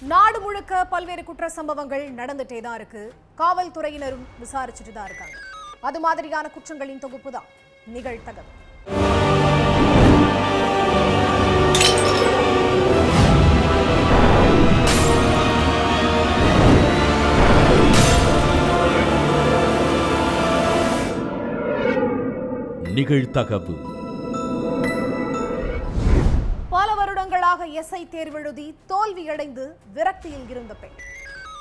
நாடு முழுக்க பல்வேறு குற்ற சம்பவங்கள் நடந்துட்டே தான் இருக்கு. காவல்துறையினரும் விசாரிச்சுட்டு தான் இருக்காங்க. அது மாதிரியான குற்றங்களின் தொகுப்பு தான் நிகழ்தகவு. நிகழ்தகவு. பல வருடங்களாக எஸ்ஐ தேர்வெழுதி தோல்வியடைந்து விரக்தியில் இருந்த பெண்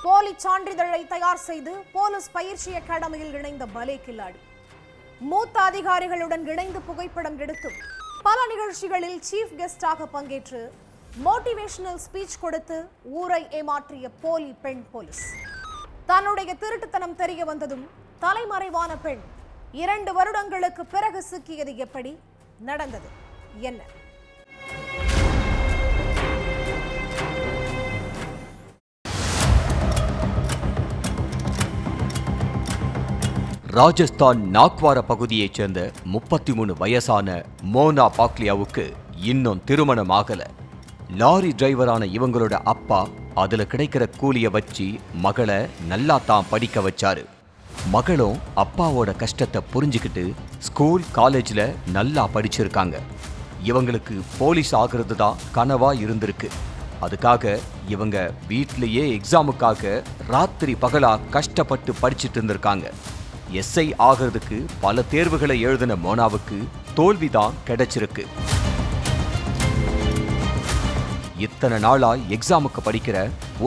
போலி சான்றிதழை தயார் செய்து போலீஸ் பயிற்சி அகாடமியில் இணைந்த பலே கில்லாடி. மூத்த அதிகாரிகளுடன் இணைந்து புகைப்படம் எடுத்தும் பல நிகழ்ச்சிகளில் சீஃப் கெஸ்டாக பங்கேற்று மோட்டிவேஷனல் ஸ்பீச் கொடுத்து ஊரை ஏமாற்றிய போலி பெண் போலீஸ். தன்னுடைய திருட்டுத்தனம் தெரிய வந்ததும் தலைமறைவான பெண் 2 வருடங்களுக்கு பிறகு சிக்கியது எப்படி நடந்தது என்ன? ராஜஸ்தான் நாக்வாரா பகுதியைச் சேர்ந்த 33 வயசான மோனா பாக்லியாவுக்கு இன்னும் திருமணம் ஆகல. லாரி டிரைவரான இவங்களோட அப்பா அதுல கிடைக்கிற கூலிய வச்சு மகளை நல்லா தான் படிக்க வச்சாரு. மகளும் அப்பாவோட கஷ்டத்தை புரிஞ்சுக்கிட்டு ஸ்கூல் காலேஜ்ல நல்லா படிச்சிருக்காங்க. இவங்களுக்கு போலீஸ் ஆகிறது தான் கனவா இருந்திருக்கு. அதுக்காக இவங்க வீட்லயே எக்ஸாமுக்காக ராத்திரி பகலா கஷ்டப்பட்டு படிச்சுட்டு இருந்திருக்காங்க. எஸ்ஐ ஆகிறதுக்கு பல தேர்வுகளை எழுதின மோனாவுக்கு தோல்விதான் கிடைச்சிருக்கு. இத்தனை நாளா எக்ஸாமுக்கு படிக்கிற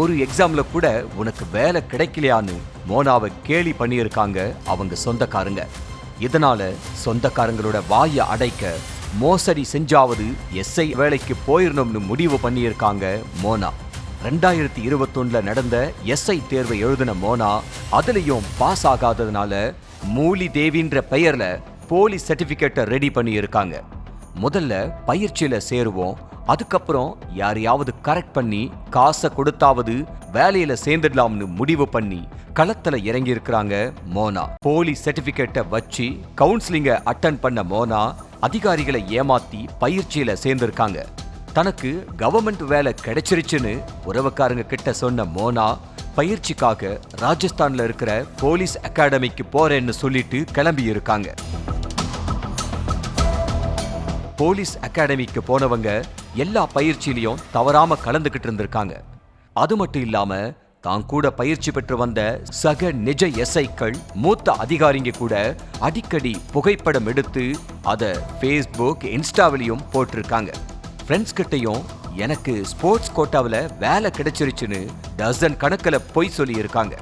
ஒரு எக்ஸாம்ல கூட உனக்கு வேலை கிடைக்கலையான்னு மோனாவை கேலி பண்ணியிருக்காங்க அவங்க சொந்தக்காரங்க. இதனால சொந்தக்காரங்களோட வாயை அடைக்க மோசடி செஞ்சாவது எஸ்ஐ வேலைக்கு போயிடணும்னு முடிவு பண்ணியிருக்காங்க மோனா. 2021 நடந்த எஸ்ஐ தேர்வை எழுதின மோனா அதுலயும் பாஸ் ஆகாததுனால மூலி தேவின்ற பெயர்ல போலீஸ் சர்டிபிகேட்டை ரெடி பண்ணி இருக்காங்க. முதல்ல பயிற்சியில சேருவோம், அதுக்கப்புறம் யாரையாவது கரெக்ட் பண்ணி காசை கொடுத்தாவது வேலையில சேர்ந்துடலாம்னு முடிவு பண்ணி களத்துல இறங்கி இருக்கிறாங்க மோனா. போலீஸ் சர்டிபிகேட்டை வச்சு கவுன்சிலிங்க அட்டன் பண்ண மோனா அதிகாரிகளை ஏமாத்தி பயிற்சியில சேர்ந்திருக்காங்க. தனக்கு கவர்மெண்ட் வேலை கிடைச்சிருச்சுன்னு உறவுக்காரங்க கிட்ட சொன்ன மோனா பயிற்சிக்காக ராஜஸ்தான்ல இருக்கிற போலீஸ் அகாடமிக்கு போறேன்னு சொல்லிட்டு கிளம்பி இருக்காங்க. போலீஸ் அகாடமிக்கு போனவங்க எல்லா பயிற்சியிலையும் தவறாம கலந்துகிட்டு இருந்திருக்காங்க. அது மட்டும் இல்லாம தான் கூட பயிற்சி பெற்று வந்த சக நிஜ எஸ்ஐக்கள் மூத்த அதிகாரிங்க கூட அடிக்கடி புகைப்படம் எடுத்து அதை ஃபேஸ்புக் இன்ஸ்டாவிலையும் போட்டிருக்காங்க. ஃப்ரெண்ட்ஸ் கிட்டையும் எனக்கு ஸ்போர்ட்ஸ் கோட்டாவில் வேலை கிடைச்சிருச்சுன்னு டசன் கணக்கில் பொய் சொல்லி இருக்காங்க.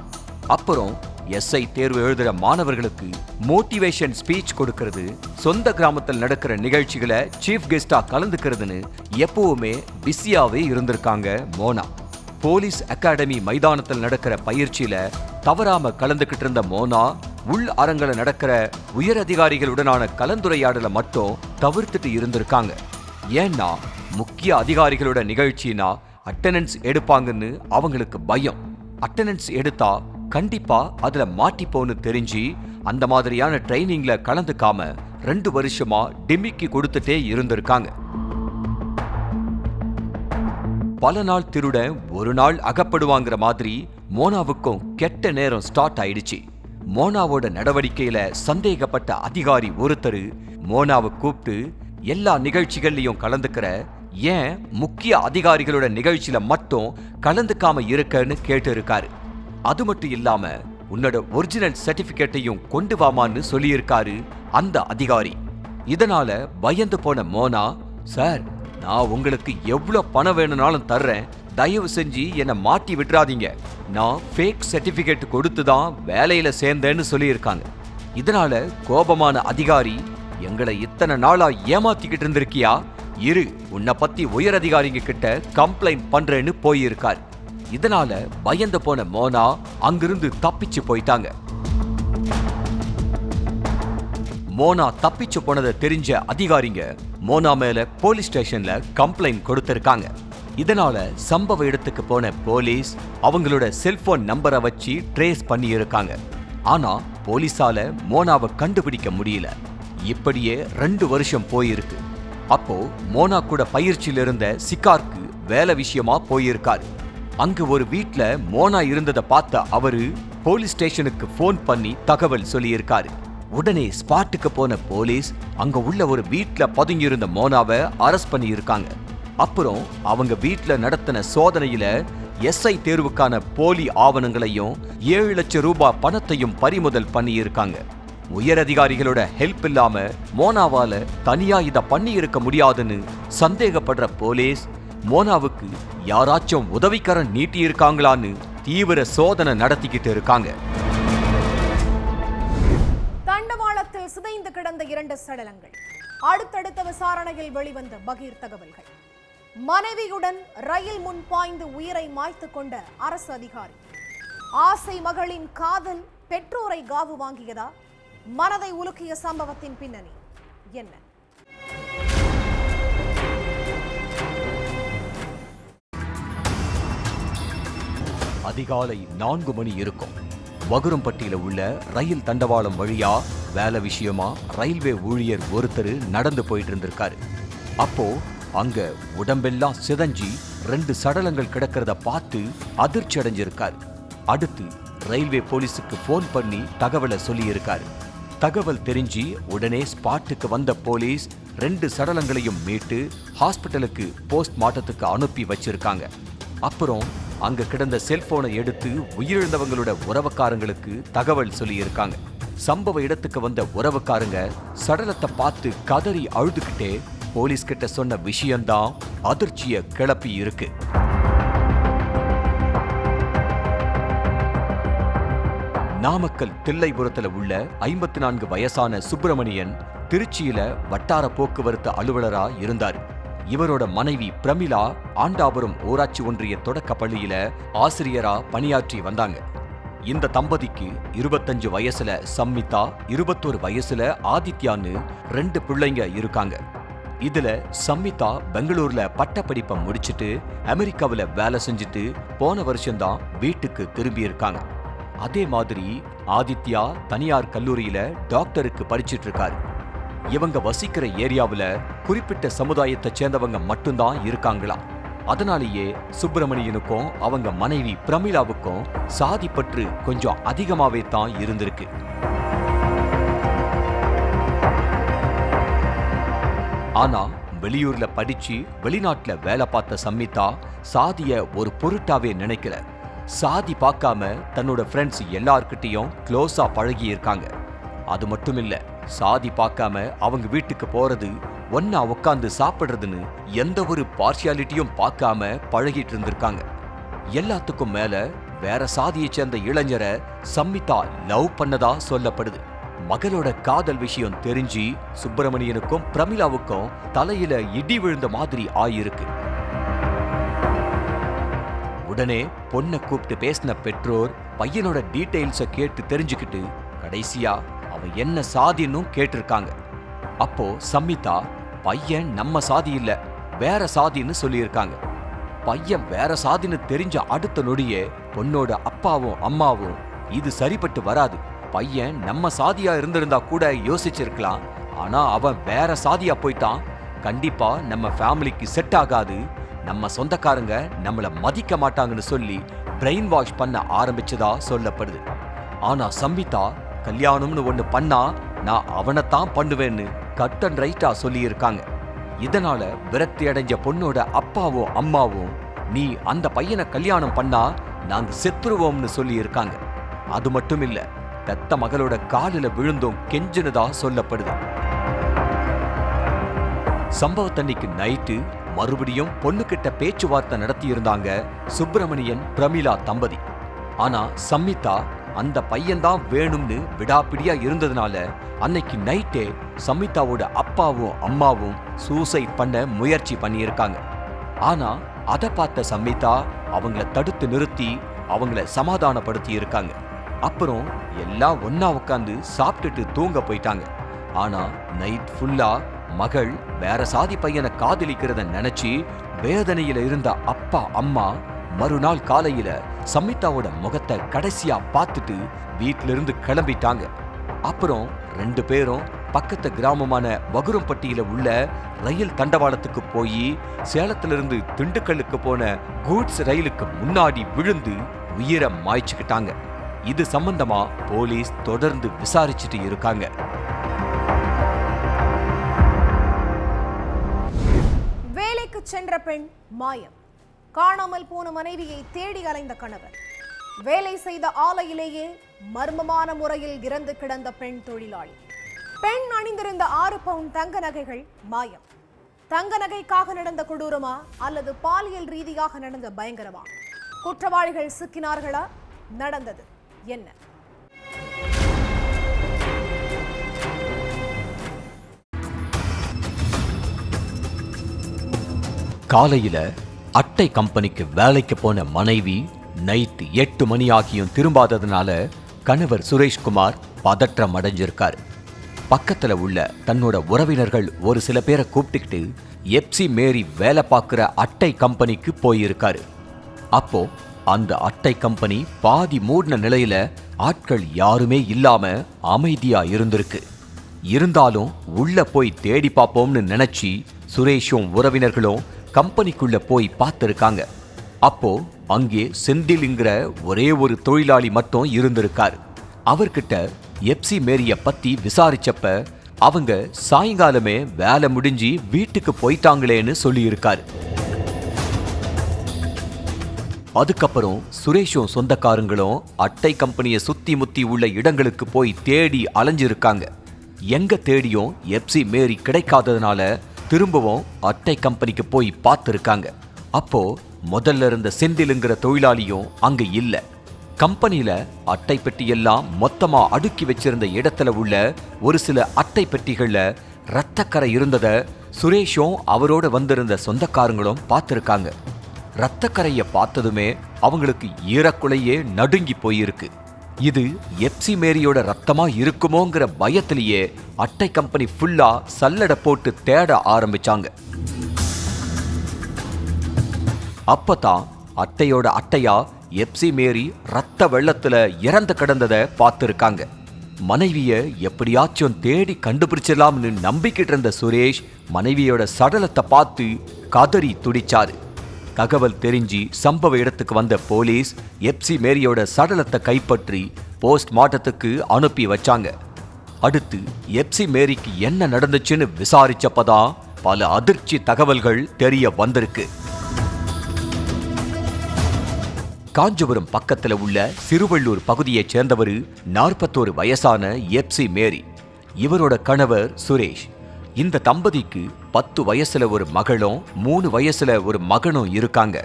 அப்புறம் எஸ்ஐ தேர்வு எழுதுகிற மாணவர்களுக்கு மோட்டிவேஷன் ஸ்பீச் கொடுக்கறது, சொந்த கிராமத்தில் நடக்கிற நிகழ்ச்சிகளை சீஃப் கெஸ்டா கலந்துக்கிறதுன்னு எப்பவுமே பிஸியாவே இருந்திருக்காங்க மோனா. போலீஸ் அகாடமி மைதானத்தில் நடக்கிற பயிற்சியில தவறாம கலந்துகிட்டு இருந்த மோனா உள் அரங்கில நடக்கிற உயர் அதிகாரிகளுடனான கலந்துரையாடலை மட்டும் தவிர்த்துட்டு இருந்திருக்காங்க. ஏன்னா முக்கிய அதிகாரிகளோட நிகழ்ச்சினா அட்டெண்டன்ஸ் எடுப்பாங்கன்னு அவங்களுக்கு பயம். அட்டெண்டன்ஸ் எடுத்தா கண்டிப்பா அதுல மாட்டிப்போன்னு தெரிஞ்சு அந்த மாதிரியான ட்ரைனிங்ல கலந்துக்காம 2 வருஷமா டிமிக்கி கொடுத்துட்டே இருந்திருக்காங்க. பல நாள் திருடன் ஒரு நாள் அகப்படுவாங்கிற மாதிரி மோனாவுக்கும் கெட்ட நேரம் ஸ்டார்ட் ஆயிடுச்சு. மோனாவோட நடவடிக்கையில சந்தேகப்பட்ட அதிகாரி ஒருத்தர் மோனாவை கூப்பிட்டு எல்லா நிகழ்ச்சிகள்லயும் கலந்துக்கிற, ஏன் முக்கிய அதிகாரிகளோட நிகழ்ச்சியில மட்டும் கலந்துக்காம இருக்கன்னு கேட்டு இருக்காரு. அது மட்டும் இல்லாம உன்னோட ஒரிஜினல் சர்டிபிகேட்டையும் கொண்டு வாமான்னு சொல்லியிருக்காரு அந்த அதிகாரி. இதனால பயந்து போன மோனா, சார் நான் உங்களுக்கு எவ்வளவு பணம் வேணும்னாலும் தர்றேன், தயவு செஞ்சு என்னை மாட்டி விட்டுறாதீங்க, நான் ஃபேக் சர்டிபிகேட் கொடுத்து தான் வேலையில சேர்ந்தேன்னு சொல்லியிருக்காங்க. இதனால கோபமான அதிகாரி, எங்களை இத்தனை நாளா ஏமாத்திக்கிட்டு இருந்திருக்கியா, இரு உன்னை பத்தி உயர் அதிகாரிங்க கிட்ட கம்ப்ளைண்ட் பண்றேன்னு போயிருக்காரு. இதனால பயந்து போன மோனா அங்கிருந்து தப்பிச்சு போயிட்டாங்க. மோனா தப்பிச்சு போனதை தெரிஞ்ச அதிகாரிங்க மோனா மேல போலீஸ் ஸ்டேஷன்ல கம்ப்ளைண்ட் கொடுத்திருக்காங்க. இதனால சம்பவ இடத்துக்கு போன போலீஸ் அவங்களோட செல்போன் நம்பரை வச்சு ட்ரேஸ் பண்ணி இருக்காங்க. ஆனா போலீஸால மோனாவை கண்டுபிடிக்க முடியல. இப்படியே 2 வருஷம் போயிருக்கு. அப்போ மோனா கூட பயிற்சியில் இருந்த சிகார்க்கு வேலை விஷயமா போயிருக்காரு. அங்க ஒரு வீட்ல மோனா இருந்ததை பார்த்த அவரு போலீஸ் ஸ்டேஷனுக்கு போன் பண்ணி தகவல் சொல்லியிருக்காரு. உடனே ஸ்பாட்டுக்கு போன போலீஸ் அங்க உள்ள ஒரு வீட்ல பதுங்கி இருந்த மோனாவை அரெஸ்ட் பண்ணி இருக்காங்க. அப்புறம் அவங்க வீட்ல நடத்தின சோதனையில எஸ்ஐ தேர்வுக்கான போலி ஆவணங்களையும் 7 லட்சம் ரூபாய் பணத்தையும் பறிமுதல் பண்ணி இருக்காங்க. உயரதிகாரிகளோட ஹெல்ப் இல்லாம மோனாவால தனியா இத பண்ணி இருக்க முடியாதுன்னு சந்தேகப்படுற போலீஸ் மோனாவுக்கு யாராச்சும் உதவிக்கரம் நீட்டி இருக்காங்களான்னு தீவிர சோதனை நடத்திக்கிட்டு இருக்காங்க. தண்டவாளத்தில் சிதைந்து கிடந்த 2 சடலங்கள். அடுத்தடுத்த விசாரணையில் வெளிவந்த பகீர் தகவல்கள். மனைவியுடன் ரயில் முன் பாய்ந்து உயிரை மாய்த்து கொண்ட அரசு அதிகாரி. ஆசை மகளின் காதல் பெற்றோரை காவு வாங்கியதா? மனதை உலுக்கிய சம்பவத்தின் பின்னணி என்ன? அதிகாலை 4 மணி இருக்கும். வகுரம்பட்டியில உள்ள ரயில் தண்டவாளம் வழியா வேலை விஷயமா ரயில்வே ஊழியர் ஒருத்தர் நடந்து போயிட்டு இருந்திருக்காரு. அப்போ அங்க உடம்பெல்லாம் சிதஞ்சி 2 சடலங்கள் கிடக்கிறத பார்த்து அதிர்ச்சி அடைஞ்சிருக்காரு. அடுத்து ரயில்வே போலீஸுக்கு போன் பண்ணி தகவலை சொல்லி இருக்காரு. தகவல் தெரிஞ்சு உடனே ஸ்பாட்டுக்கு வந்த போலீஸ் 2 சடலங்களையும் மீட்டு ஹாஸ்பிட்டலுக்கு போஸ்ட்மார்ட்டத்துக்கு அனுப்பி வச்சிருக்காங்க. அப்புறம் அங்க கிடந்த செல்போனை எடுத்து உயிரிழந்தவங்களோட உறவுக்காரங்களுக்கு தகவல் சொல்லி இருக்காங்க. சம்பவ இடத்துக்கு வந்த உறவுக்காரங்க சடலத்தை பார்த்து கதறி அழுதுகிட்டே போலீஸ் கிட்ட சொன்ன விஷயம்தான் அதிர்ச்சியை கிளப்பி இருக்கு. நாமக்கல் தில்லைபுரத்துல உள்ள 54 வயசான சுப்பிரமணியன் திருச்சியில வட்டார போக்குவரத்து அலுவலரா இருந்தார். இவரோட மனைவி பிரமிளா ஆண்டாபுரம் ஊராட்சி ஒன்றிய தொடக்க பள்ளியில ஆசிரியரா பணியாற்றி வந்தாங்க. இந்த தம்பதிக்கு 25 வயசுல சம்மிதா, 21 வயசுல ஆதித்யான்னு 2 பிள்ளைங்க இருக்காங்க. இதுல சம்மிதா பெங்களூர்ல பட்டப்படிப்பை முடிச்சிட்டு அமெரிக்காவில வேலை செஞ்சுட்டு போன வருஷம்தான் வீட்டுக்கு திரும்பி இருக்காங்க. அதே மாதிரி ஆதித்யா தனியார் கல்லூரியில டாக்டருக்கு படிச்சிட்டு இருக்காரு. இவங்க வசிக்கிற ஏரியாவுல குறிப்பிட்ட சமுதாயத்தை சேர்ந்தவங்க மட்டும்தான் இருக்காங்களா. அதனாலேயே சுப்பிரமணியனுக்கும் அவங்க மனைவி பிரமிளாவுக்கும் சாதி பற்று கொஞ்சம் அதிகமாவே தான் இருந்திருக்கு. ஆனா வெளியூர்ல படிச்சு வெளிநாட்டுல வேலை பார்த்த சம்மிதா சாதிய ஒரு பொருட்டாவே நினைக்கல. சாதி பார்க்காம தன்னோட ஃப்ரெண்ட்ஸ் எல்லார்கிட்டையும் க்ளோஸா பழகி இருக்காங்க. அது மட்டும் இல்ல, சாதி பார்க்காம அவங்க வீட்டுக்கு போறது, ஒன்னா உட்காந்து சாப்பிடுறதுன்னு எந்த ஒரு பார்ஷியாலிட்டியும் பார்க்காம பழகிட்டு இருந்திருக்காங்க. எல்லாத்துக்கும் மேல வேற சாதியை சேர்ந்த இளைஞரை சம்மிதா லவ் பண்ணதா சொல்லப்படுது. மகளோட காதல் விஷயம் தெரிஞ்சு சுப்பிரமணியனுக்கும் பிரமிளாவுக்கும் தலையில இடி விழுந்த மாதிரி ஆயிருக்கு. உடனே பொண்ணை கூப்பிட்டு பேசின பெற்றோர் பையனோட டீடைல்ஸை கேட்டு தெரிஞ்சுக்கிட்டு கடைசியா அவன் என்ன சாதின்னு கேட்டிருக்காங்க. அப்போ சம்மிதா பையன் நம்ம சாதி இல்ல வேற சாதின்னு சொல்லியிருக்காங்க. பையன் வேற சாதின்னு தெரிஞ்ச அடுத்த நொடியே பொண்ணோட அப்பாவும் அம்மாவும் இது சரிப்பட்டு வராது, பையன் நம்ம சாதியா இருந்திருந்தா கூட யோசிச்சிருக்கலாம், ஆனா அவன் வேற சாதியா போயிட்டான், கண்டிப்பா நம்ம ஃபேமிலிக்கு செட் ஆகாது, நம்ம சொந்தக்காரங்க நம்மள மதிக்க மாட்டாங்கன்னு சொல்லி பிரெயின் வாஷ் பண்ண ஆரம்பிச்சதா சொல்லப்படுது. ஆனா சம்மிதா கல்யாணம்னு ஒண்ணு பண்ணா நான் அவனைத்தான் பண்ணுவேன்னு கட் அண்ட் ரைட்டா சொல்லி இருக்காங்க. இதனால விரக்தி அடைஞ்ச பொண்ணோட அப்பாவும் அம்மாவும் நீ அந்த பையனை கல்யாணம் பண்ணா நாங்க செத்துருவோம்னு சொல்லி இருக்காங்க. அது மட்டும் இல்ல, பெத்த மகளோட காலில விழுந்தும் கெஞ்சினதா சொல்லப்படுது. சம்பவத்தன்னைக்கு நைட்டு மறுபடியும் பொண்ணுகிட்ட பேச்சுவார்த்தை நடத்தி இருந்தாங்க சுப்பிரமணியன் பிரமிளா தம்பதி. ஆனா சம்மிதா அந்த பையன்தான் வேணும்னு விடாப்பிடியா இருந்ததுனால அன்னைக்கு நைட்டே சம்மிதாவோட அப்பாவும் அம்மாவும் சூசைட் பண்ண முயற்சி பண்ணியிருக்காங்க. ஆனா அதை பார்த்த சம்மிதா அவங்கள தடுத்து நிறுத்தி அவங்கள சமாதானப்படுத்தி இருக்காங்க. அப்புறம் எல்லாம் ஒன்னா உட்காந்து சாப்பிட்டுட்டு தூங்க போயிட்டாங்க. ஆனா நைட் ஃபுல்லா மகள் வேற சாதி பையனை காதலிக்கிறத நினைச்சு வேதனையில இருந்த அப்பா அம்மா மறுநாள் காலையில சம்மிதாவோட முகத்தை கடைசியா பார்த்துட்டு வீட்ல இருந்து கிளம்பிட்டாங்க. அப்புறம் 2 பேரும் பக்கத்து கிராமமான வகுரம்பட்டியில உள்ள ரயில் தண்டவாளத்துக்கு போய் சேலத்திலிருந்து திண்டுக்கல்லுக்கு போன கூட்ஸ் ரயிலுக்கு முன்னாடி விழுந்து உயிரை மாய்ச்சிக்கிட்டாங்க. இது சம்பந்தமா போலீஸ் தொடர்ந்து விசாரிச்சுட்டு இருக்காங்க. வேலைக்கு சென்ற பெண் மாயம். காணாமல் போன மனைவியை தேடி அலைந்த கணவர். வேலை செய்த ஆலையிலேயே மர்மமான முறையில் இறந்து கிடந்த பெண் தொழிலாளி. பெண் அணிந்திருந்த 6 பவுண்ட் தங்க நகைகள் மாயம். தங்க நகைக்காக நடந்த கொடூரமா அல்லது பாலியல் ரீதியாக நடந்த பயங்கரமா? குற்றவாளிகள் சிக்கினார்களா? நடந்தது என்ன? காலையில அட்டை கம்பெனிக்கு வேலைக்கு போன மனைவி நைட் 8 மணி ஆகியும் திரும்பாததுனால கணவர் சுரேஷ்குமார் பதற்றம் அடைஞ்சிருக்காரு. பக்கத்துல உள்ள தன்னோட உறவினர்கள் ஒரு சில பேரை கூப்பிட்டுக்கிட்டு எப்சி மேரி வேலை பார்க்குற அட்டை கம்பெனிக்கு போயிருக்காரு. அப்போ அந்த அட்டை கம்பெனி பாதி மூடின நிலையில ஆட்கள் யாருமே இல்லாம அமைதியா இருந்திருக்கு. இருந்தாலும் உள்ள போய் தேடி பார்ப்போம்னு நினைச்சி சுரேஷும் உறவினர்களும் கம்பெனிக்குள்ள போய் பார்த்திருக்காங்க. அப்போ அங்கே செந்தில்ங்கிற ஒரே ஒரு தொழிலாளி மட்டும் இருந்திருக்காரு. அவர்கிட்ட எப்சி மேரிய பத்தி விசாரிச்சப்ப அவங்க சாயங்காலமே வேலை முடிஞ்சு வீட்டுக்கு போயிட்டாங்களேன்னு சொல்லியிருக்காரு. அதுக்கப்புறம் சுரேஷும் சொந்தக்காரங்களும் அட்டை கம்பெனியை சுத்தி முத்தி உள்ள இடங்களுக்கு போய் தேடி அலைஞ்சிருக்காங்க. எங்க தேடியும் எப்சி மேரி கிடைக்காததுனால திரும்பவும் அட்டை கம்பெனிக்கு போய் பார்த்திருக்காங்க. அப்போ முதல்ல இருந்த செந்திலுங்கிற தொழிலாளியும் அங்க இல்ல. கம்பெனியில அட்டை பெட்டி எல்லாம் மொத்தமா அடுக்கி வச்சிருந்த இடத்துல உள்ள ஒரு சில அட்டை பெட்டிகள்ல இரத்தக்கரை இருந்தத சுரேஷும் அவரோட வந்திருந்த சொந்தக்காரங்களும் பார்த்திருக்காங்க. இரத்தக்கரையை பார்த்ததுமே அவங்களுக்கு ஈரக்குலையே நடுங்கி போயிருக்கு. இது எப்சி மேரியோட ரத்தமா இருக்குமோங்கிற பயத்திலேயே அட்டை கம்பெனி ஃபுல்லா சல்லடை போட்டு தேட ஆரம்பிச்சாங்க. அப்பதான் அட்டையோட அட்டையா எப்சி மேரி ரத்த வெள்ளத்துல இறந்து கிடந்ததை பார்த்திருக்காங்க. மனைவிய எப்படியாச்சும் தேடி கண்டுபிடிச்சிடலாம்னு நம்பிக்கிட்டு இருந்த சுரேஷ் மனைவியோட சடலத்தை பார்த்து கதறி துடிச்சாரு. தகவல் தெரிஞ்சு சம்பவ இடத்துக்கு வந்த போலீஸ் எப்சி மேரியோட சடலத்தை கைப்பற்றி போஸ்ட்மார்ட்டத்துக்கு அனுப்பி வச்சாங்க. அடுத்து எப்சி மேரிக்கு என்ன நடந்துச்சுன்னு விசாரிச்சப்பதான் பல அதிர்ச்சி தகவல்கள் தெரிய வந்திருக்கு. காஞ்சிபுரம் பக்கத்துல உள்ள சிறுவள்ளூர் பகுதியைச் சேர்ந்தவர் 41 வயசான எப்சி மேரி. இவரோட கணவர் சுரேஷ். இந்த தம்பதிக்கு 10 வயசுல ஒரு மகளும் 3 வயசுல ஒரு மகனும் இருக்காங்க.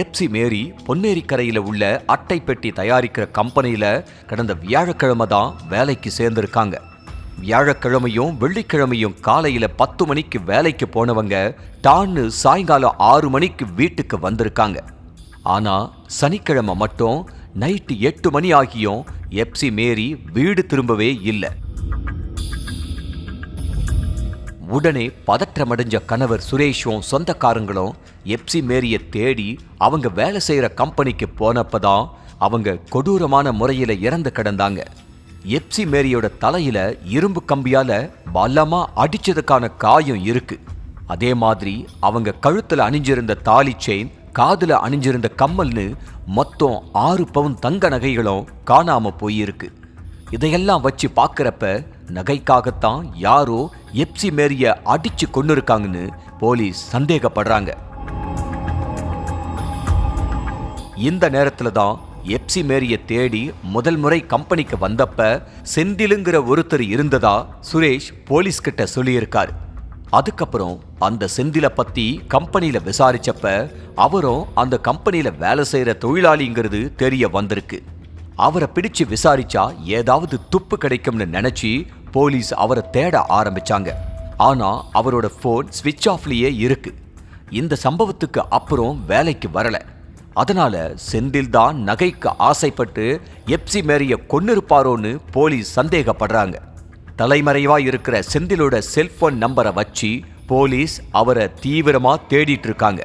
எப்சி மேரி பொன்னேரிக்கரையில உள்ள அட்டை பெட்டி தயாரிக்கிற கம்பெனியில கடந்த வியாழக்கிழமை தான் வேலைக்கு சேர்ந்திருக்காங்க. வியாழக்கிழமையும் வெள்ளிக்கிழமையும் காலையில 10 மணிக்கு வேலைக்கு போனவங்க டான்னு சாயங்காலம் 6 மணிக்கு வீட்டுக்கு வந்திருக்காங்க. ஆனா சனிக்கிழமை மட்டும் நைட்டு 8 மணி ஆகியும் எப்சி மேரி வீடு திரும்பவே இல்லை. உடனே பதற்றமடைஞ்ச கணவர் சுரேஷும் சொந்தக்காரங்களும் எப்சி மேரியை தேடி அவங்க வேலை செய்யற கம்பெனிக்கு போனப்பதான் அவங்க கொடூரமான முறையில இறந்து கிடந்தாங்க. எப்சி மேரியோட தலையில இரும்பு கம்பியால பலமா அடிச்சதுக்கான காயம் இருக்கு. அதே மாதிரி அவங்க கழுத்துல அணிஞ்சிருந்த தாலி செயின், காதுல அணிஞ்சிருந்த கம்மல்னு மொத்தம் 6 பவுன் தங்க நகைகளும் காணாம போயிருக்கு. இதையெல்லாம் வச்சு பார்க்கறப்ப நகைக்காகத்தான் யாரோ எப்சி மேரிய அடிச்சு கொண்டு இருக்காங்கன்னு போலீஸ் சந்தேகப்படுறாங்க. இந்த நேரத்துல தான் எப்சி மேரிய தேடி முதல் முறை கம்பெனிக்கு வந்தப்ப செந்திலுங்கிற ஒருத்தர் இருந்ததா சுரேஷ் போலீஸ் கிட்ட சொல்லியிருக்காரு. அதுக்கப்புறம் அந்த செந்தில பத்தி கம்பெனியில விசாரிச்சப்ப அவரும் அந்த கம்பெனியில வேலை செய்யற தொழிலாளிங்கிறது தெரிய வந்திருக்கு. அவரை பிடிச்சு விசாரிச்சா ஏதாவது துப்பு கிடைக்கும்னு நினைச்சு போலீஸ் அவரை தேட ஆரம்பிச்சாங்க. ஆனா அவரோட போன் ஸ்விட்ச் ஆஃப்லயே இருக்கு. இந்த சம்பவத்துக்கு அப்புறம் வேலைக்கு வரல. அதனால செந்தில் தான் நகைக்கு ஆசைப்பட்டு எப்சி மேரிய கொன்னிருப்பாரோன்னு போலீஸ் சந்தேகப்படுறாங்க. தலைமறைவா இருக்கிற செந்திலோட செல்போன் நம்பரை வச்சு போலீஸ் அவரை தீவிரமா தேடிட்டு இருக்காங்க.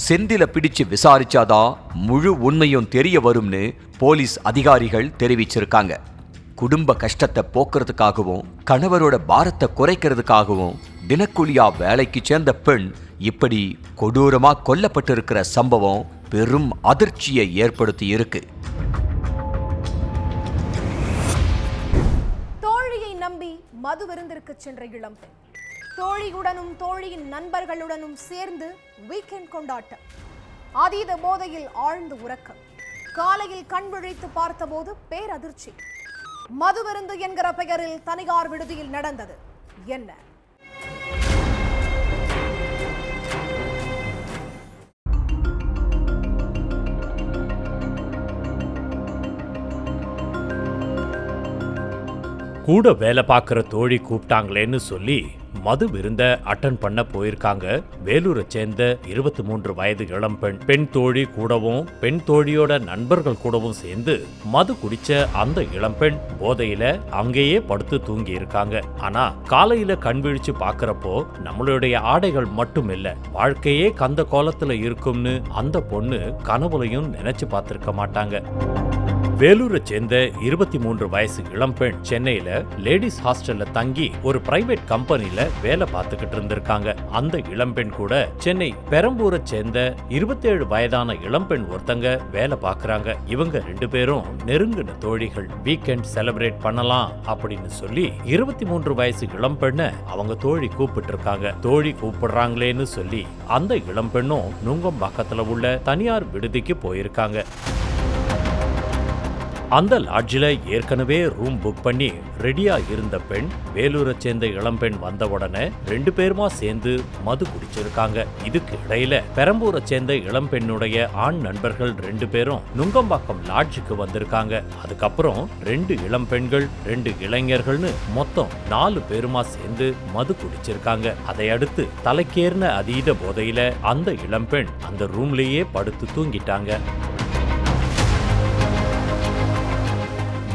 செந்தில பிடிச்சு விசாரிச்சாதான் முழு உண்மையும் தெரிய வரும்னு போலீஸ் அதிகாரிகள் தெரிவிச்சிருக்காங்க. குடும்ப கஷ்டத்தை போக்குறதுக்காகவும் கணவரோட பாரத்தை குறைக்கிறதுக்காகவும் தினக்கூலியா வேலைக்கு சேர்ந்த பெண் இப்படி கொடூரமா கொல்லப்பட்டிருக்கிற சம்பவம் பெரும் அதிர்ச்சியை ஏற்படுத்தி இருக்கு. தோழியை நம்பி மது விருந்திற்கு சென்ற இளம்பெண் தோழியுடனும் தோழியின் நண்பர்களுடனும் சேர்ந்து வீக்கெண்ட் கொண்டாட்டம். அதீத போதையில் ஆழ்ந்த உறக்கம். காலையில் கண் விழித்து பார்த்தபோது பேரதிர்ச்சி. மது விருந்து என்கிற பெயரில் தனியார் விடுதியில் நடந்தது என்ன? கூட வேலை பார்க்குற தோழி கூப்பிட்டாங்களேன்னு சொல்லி மது விருந்த அட்டன் பண்ண போயிருக்காங்க வேலூரை சேர்ந்த 23 வயது இளம்பெண். பெண் தோழி கூடவும் பெண் தோழியோட நண்பர்கள் கூடவும் சேர்ந்து மது குடிச்ச அந்த இளம்பெண் போதையில அங்கேயே படுத்து தூங்கி இருக்காங்க. ஆனா காலையில கண் விழிச்சு பாக்குறப்போ நம்மளுடைய ஆடைகள் மட்டும் இல்ல, வாழ்க்கையே கந்த கோலத்துல இருக்கும்னு அந்த பொண்ணு கனவுலையும் நினைச்சு பார்த்திருக்க மாட்டாங்க. வேலூரை சேர்ந்த 23 வயசு இளம்பெண் சென்னையில லேடிஸ் ஹாஸ்டல்ல தங்கி ஒரு பிரைவேட் கம்பெனில வேலை பார்த்துக்கிட்டு இருந்திருக்காங்க. அந்த இளம்பெண் கூட சென்னை பெரம்பூரை சேர்ந்த 27 வயதான இளம்பெண் ஒருத்தங்க வேலை பார்க்கறாங்க. இவங்க 2 பேரும் நெருங்கின தோழிகள். வீக்கெண்ட் செலிப்ரேட் பண்ணலாம் அப்படின்னு சொல்லி 23 வயசு இளம்பெண்ண அவங்க தோழி கூப்பிட்டு இருக்காங்க. தோழி கூப்பிடுறாங்களேன்னு சொல்லி அந்த இளம்பெண்ணும் நுங்கம்பாக்கத்துல உள்ள தனியார் விடுதிக்கு போயிருக்காங்க. அந்த லாட்ஜில் ஏற்கனவே ரூம் புக் பண்ணி ரெடியா இருந்த பெண் வேலூரை சேர்ந்த இளம்பெண் வந்த உடனே 2 பேருமா சேர்ந்து மது குடிச்சிருக்காங்க. இதுக்கு இடையில பெரம்பூரை சேர்ந்த இளம்பெண்ணுடைய ஆண் நண்பர்கள் 2 பேரும் நுங்கம்பாக்கம் லாட்ஜுக்கு வந்திருக்காங்க. அதுக்கப்புறம் 2 இளம்பெண்கள் 2 இளைஞர்கள்னு மொத்தம் 4 பேருமா சேர்ந்து மது குடிச்சிருக்காங்க. அதை அடுத்து தலைக்கேறின அதீத போதையில அந்த இளம்பெண் அந்த ரூம்லயே படுத்து தூங்கிட்டாங்க.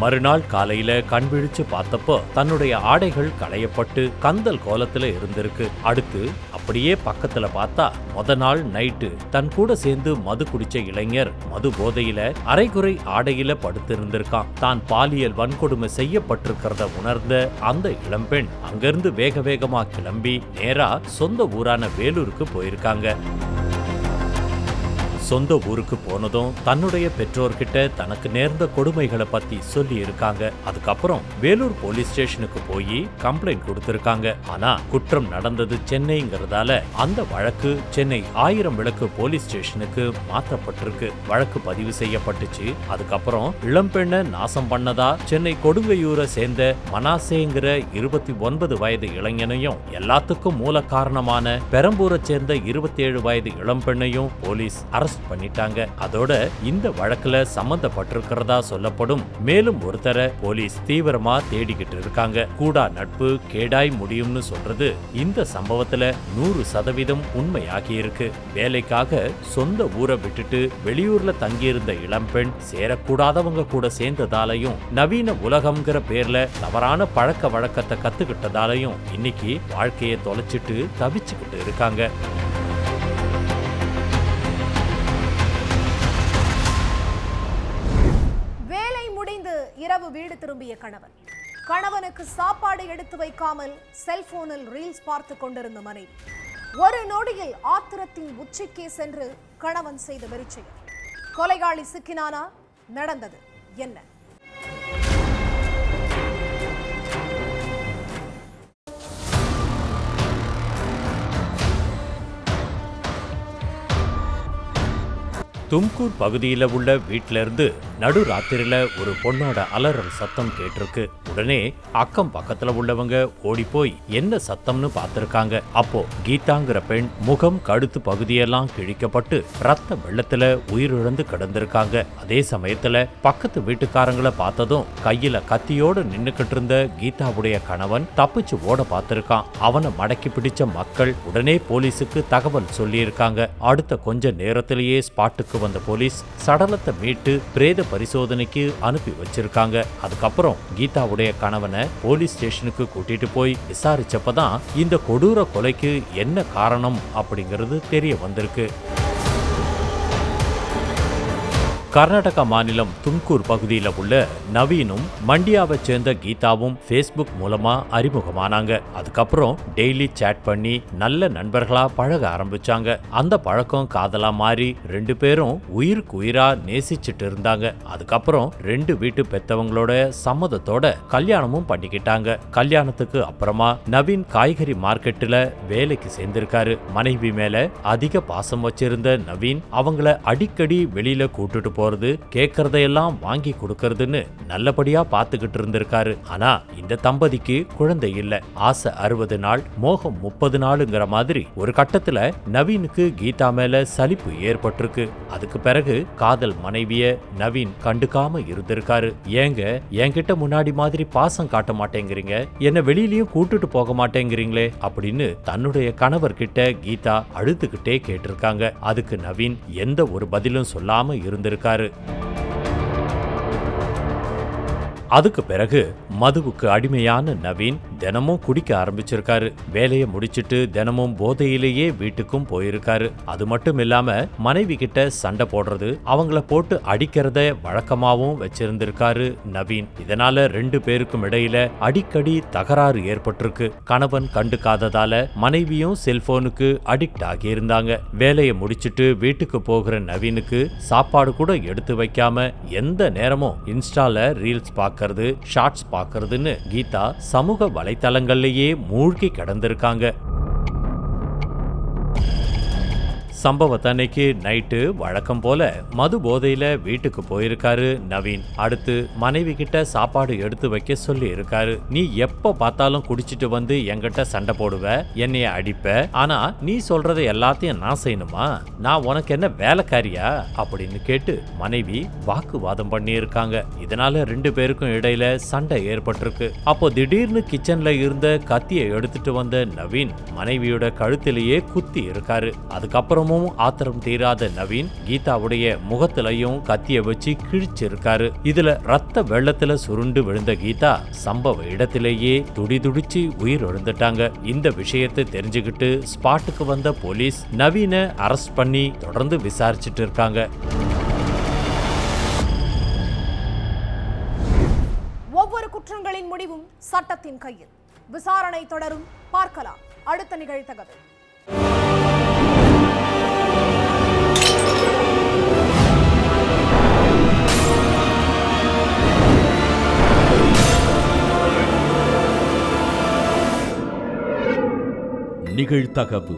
மறுநாள் காலையில கண் விழிச்சு பார்த்தப்போ தன்னுடைய ஆடைகள் களையப்பட்டு கந்தல் கோலத்துல இருந்திருக்கு. அடுத்து அப்படியே பக்கத்துல பார்த்தா முத நாள் நைட்டு தன் கூட சேர்ந்து மது குடிச்ச இளைஞர் மது போதையில அரைகுறை ஆடையில படுத்து இருந்திருக்கான். தான் பாலியல் வன்கொடுமை செய்யப்பட்டிருக்கிறத உணர்ந்த அந்த இளம்பெண் அங்கிருந்து வேக வேகமா கிளம்பி நேரா சொந்த ஊரான வேலூருக்கு போயிருக்காங்க. சொந்த ஊருக்கு போனதும் தன்னுடைய பெற்றோர்கிட்ட தனக்கு நேர்ந்த கொடுமைகளை பத்தி சொல்லி இருக்காங்க. அதுக்கப்புறம் வேலூர் போலீஸ் ஸ்டேஷனுக்கு போய் கம்ப்ளைண்ட் கொடுத்திருக்காங்க. ஆனா குற்றம் நடந்தது சென்னைங்கிறதால அந்த வழக்கு சென்னை 1000 விளக்கு போலீஸ் ஸ்டேஷனுக்கு மாற்றப்பட்டிருக்கு. வழக்கு பதிவு செய்யப்பட்டுச்சு. அதுக்கப்புறம் இளம்பெண்ணை நாசம் பண்ணதா சென்னை கொடுங்கையூரை சேர்ந்த மனாசேங்கிற 29 வயது இளைஞனையும் எல்லாத்துக்கும் மூல காரணமான பெரம்பூரை சேர்ந்த 27 வயது இளம்பெண்ணையும் போலீஸ் அரஸ்ட் பண்ணிட்டாங்க. அதோட இந்த வழக்குல சம்பந்தப்பட்டிருக்கிறதா சொல்லப்படும் மேலும் ஒருத்தரை போலீஸ் தீவிரமா தேடிக்கிட்டு இருக்காங்க. கூடா நட்பு கேடாய் முடியும்னு சொல்றது இந்த சம்பவத்துல 100% உண்மையாகி இருக்கு. வேலைக்காக சொந்த ஊரை விட்டுட்டு வெளியூர்ல தங்கியிருந்த இளம்பெண் சேரக்கூடாதவங்க கூட சேர்ந்ததாலையும் நவீன உலகம்ங்கிற பேர்ல தவறான பழக்க வழக்கத்தை கத்துக்கிட்டதாலையும் இன்னைக்கு வாழ்க்கையை தொலைச்சிட்டு தவிச்சுக்கிட்டு இருக்காங்க. இரவு வீடு திரும்பிய கணவனுக்கு சாப்பாடு எடுத்து வைக்காமல் செல்போனில் ரீல்ஸ் பார்த்து கொண்டிருந்த மனைவி ஒரு நொடியில் ஆத்திரத்தின் உச்சிக்கே சென்று கணவன் செய்த வெறிச்செயல். கொலையாளி சிக்கினானா? நடந்தது என்ன? தும்கூர் பகுதியில உள்ள வீட்டில இருந்து நடு ராத்திரில ஒரு பொண்ணோட அலறல் சத்தம் கேட்டிருக்கு. உடனே அக்கம் பக்கத்துல உள்ளவங்க ஓடி போய் என்ன சத்தம்னு பார்த்திருக்காங்க. அப்போ கீதாங்கிற பெண் முகம் கழுத்து பகுதியெல்லாம் கிழிக்கப்பட்டு ரத்த வெள்ளத்துல உயிரிழந்து கிடந்திருக்காங்க. அதே சமயத்துல பக்கத்து வீட்டுக்காரங்களை பார்த்ததும் கையில கத்தியோட நின்னுக்கிட்டு இருந்த கீதாவுடைய கணவன் தப்பிச்சு ஓட பார்த்திருக்கான். அவனை மடக்கி பிடிச்ச மக்கள் உடனே போலீஸுக்கு தகவல் சொல்லியிருக்காங்க. அடுத்த கொஞ்ச நேரத்திலேயே ஸ்பாட்டுக்கு வந்த போலீஸ் சடலத்தை மீட்டு பிரேத பரிசோதனைக்கு அனுப்பி வச்சிருக்காங்க. அதுக்கப்புறம் கீதாவுடைய கணவனை போலீஸ் ஸ்டேஷனுக்கு கூட்டிட்டு போய் விசாரிச்சப்பதான் இந்த கொடூர கொலைக்கு என்ன காரணம் அப்படிங்கிறது தெரிய வந்திருக்கு. கர்நாடகா மாநிலம் தும்கூர் பகுதியில் உள்ள நவீனும் மண்டியாவை சேர்ந்த கீதாவும் ஃபேஸ்புக் மூலமா அறிமுகமானாங்க. அதுக்கப்புறம் டெய்லி சேட் பண்ணி நல்ல நண்பர்களா பழக ஆரம்பிச்சாங்க. அந்த பழக்கம் காதலா மாறி 2 பேரும் உயிருக்கு உயிரா நேசிச்சுட்டு இருந்தாங்க. அதுக்கப்புறம் 2 வீட்டு பெத்தவங்களோட சம்மதத்தோட கல்யாணமும் பண்ணிக்கிட்டாங்க. கல்யாணத்துக்கு அப்புறமா நவீன் காய்கறி மார்க்கெட்டுல வேலைக்கு சேர்ந்திருக்காரு. மனைவி மேல அதிக பாசம் வச்சிருந்த நவீன் அவங்கள அடிக்கடி வெளியில கூட்டிட்டு போறது, கேட்கறதையெல்லாம் வாங்கி கொடுக்கறதுன்னு நல்லபடியா பாத்துக்கிட்டு இருந்திருக்காரு. ஆனா இந்த தம்பதிக்கு குழந்தை இல்ல. ஆசை 60 நாள், மோகம் 30 நாளுங்கிற மாதிரி ஒரு கட்டத்துல நவீனுக்கு கீதா மேல சலிப்பு ஏற்பட்டிருக்கு. அதுக்கு பிறகு காதல் மனைவிய நவீன் கண்டுக்காம இருந்திருக்காரு. ஏங்க என்கிட்ட முன்னாடி மாதிரி பாசம் காட்ட மாட்டேங்கிறீங்க, என்ன வெளியிலயும் கூட்டிட்டு போக மாட்டேங்கிறீங்களே அப்படின்னு தன்னுடைய கணவர்கிட்ட கீதா அழுதுகிட்டே கேட்டிருக்காங்க. அதுக்கு நவீன் எந்த ஒரு பதிலும் சொல்லாம இருந்திருக்காரு. அதுக்கு பிறகு மதுவுக்கு அடிமையான நவீன் தினமும் குடிக்க ஆரம்பிச்சிருக்காரு. வேலையை முடிச்சிட்டு தினமும் போதையிலேயே வீட்டுக்கும் போயிருக்காரு. அது மட்டும் இல்லாம மனைவி கிட்ட சண்டை போடுறது, அவங்கள போட்டு அடிக்கிறத வழக்கமாவும் வச்சிருந்திருக்காரு நவீன். இதனால 2 பேருக்கும் இடையில அடிக்கடி தகராறு ஏற்பட்டிருக்கு. கணவன் கண்டுக்காததால மனைவியும் செல்போனுக்கு அடிக்ட் ஆகி இருந்தாங்க. வேலையை முடிச்சிட்டு வீட்டுக்கு போகிற நவீனுக்கு சாப்பாடு கூட எடுத்து வைக்காம எந்த நேரமும் இன்ஸ்டால ரீல்ஸ் பார்க்கறது, ஷார்ட்ஸ் பார்க்கறதுன்னு கீதா சமூக வலைத்தளங்கள்லயே மூழ்கி கிடந்திருக்காங்க. சம்பவத்தன்னைக்கு நைட்டு வழக்கம் போல மது போதையில வீட்டுக்கு போயிருக்காரு நவீன். அடுத்து மனைவி கிட்ட சாப்பாடு எடுத்து வைக்க சொல்லி இருக்காரு. நீ எப்ப பார்த்தாலும் குடிச்சிட்டு வந்து என்கிட்ட சண்டை போடுவ, என்னைய அடிப்ப, ஆனா நீ சொல்றதை எல்லாத்தையும் நான் செய்யணுமா? நான் உனக்கு என்ன வேலைக்காரியா அப்படின்னு கேட்டு மனைவி வாக்குவாதம் பண்ணி இருக்காங்க. இதனால 2 பேருக்கும் இடையில சண்டை ஏற்பட்டிருக்கு. அப்போ திடீர்னு கிச்சன்ல இருந்த கத்தியை எடுத்துட்டு வந்த நவீன் மனைவியோட கழுத்திலேயே குத்தி இருக்காரு. அதுக்கப்புறம் ஆத்திரம் தீராத நவீன் கீதாவுடைய முகத்திலையும் கத்திய வச்சு கிழிச்சிருக்காரு. இதுல ரத்த வெள்ளத்துல சுருண்டு விழுந்த கீதா சம்பவ இடத்திலேயே துடிதுடிச்சு உயிர் இழந்துட்டாங்க. இந்த விஷயத்தை தெரிஞ்சுக்கிட்டு ஸ்பாட்டுக்கு வந்த போலீஸ் நவீனை அரெஸ்ட் பண்ணி தொடர்ந்து விசாரிச்சுட்டு இருக்காங்க. ஒவ்வொரு குற்றங்களின் முடிவும் சட்டத்தின் கையில். விசாரணை தொடரும். பார்க்கலாம் அடுத்த நிகழ்தகவல். நிகழ்தகவு